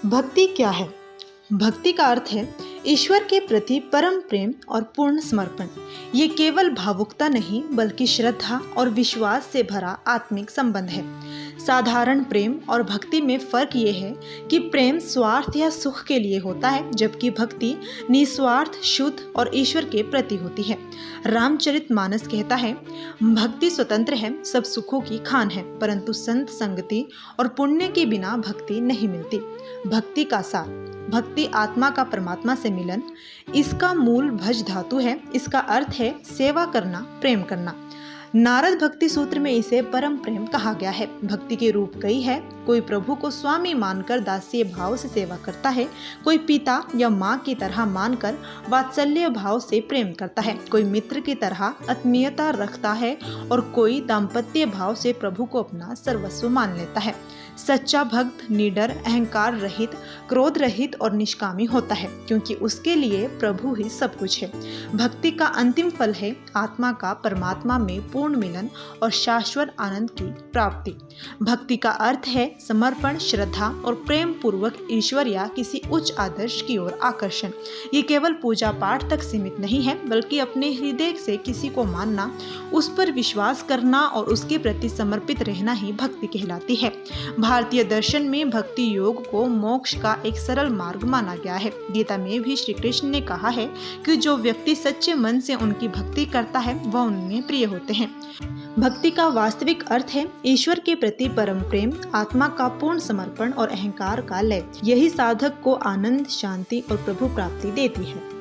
भक्ति क्या है? भक्ति का अर्थ है ईश्वर के प्रति परम प्रेम और पूर्ण समर्पण। ये केवल भावुकता नहीं बल्कि श्रद्धा और विश्वास से भरा आत्मिक संबंध है। साधारण प्रेम और भक्ति में फर्क ये है कि प्रेम स्वार्थ या सुख के लिए होता है, जबकि भक्ति निस्वार्थ, शुद्ध और ईश्वर के प्रति होती है। रामचरितमानस कहता है, भक्ति स्वतंत्र है, सब सुखों की खान है, परंतु संत संगति और पुण्य के बिना भक्ति नहीं मिलती। भक्ति का सार: भक्ति आत्मा का परमात्मा से मिलन। इसका मूल भज धातु है। इसका अर्थ है सेवा करना, प्रेम करना। नारद भक्ति सूत्र में इसे परम प्रेम कहा गया है। भक्ति के रूप कई है। कोई प्रभु को स्वामी मानकर दासीय भाव से सेवा करता है, कोई पिता या माँ की तरह मानकर वात्सल्य भाव से प्रेम करता है, कोई मित्र की तरह आत्मीयता रखता है और कोई दाम्पत्य भाव से प्रभु को अपना सर्वस्व मान लेता है। सच्चा भक्त निडर, अहंकार रहित, क्रोध रहित और निष्कामी होता है, क्योंकि उसके लिए प्रभु ही सब कुछ है। भक्ति का अंतिम फल है आत्मा का परमात्मा में पूर्ण मिलन और शाश्वत आनंद की प्राप्ति। भक्ति का अर्थ है समर्पण, श्रद्धा और प्रेम पूर्वक ईश्वर या किसी उच्च आदर्श की ओर आकर्षण। ये केवल पूजा पाठ तक सीमित नहीं है, बल्कि अपने हृदय से किसी को मानना, उस पर विश्वास करना और उसके प्रति समर्पित रहना ही भक्ति कहलाती है। भारतीय दर्शन में भक्ति योग को मोक्ष का एक सरल मार्ग माना गया है। गीता में भी श्री कृष्ण ने कहा है कि जो व्यक्ति सच्चे मन से उनकी भक्ति करता है वह उनमें प्रिय होते हैं। भक्ति का वास्तविक अर्थ है ईश्वर के प्रति परम प्रेम, आत्मा का पूर्ण समर्पण और अहंकार का लय। यही साधक को आनंद, शांति और प्रभु प्राप्ति देती है।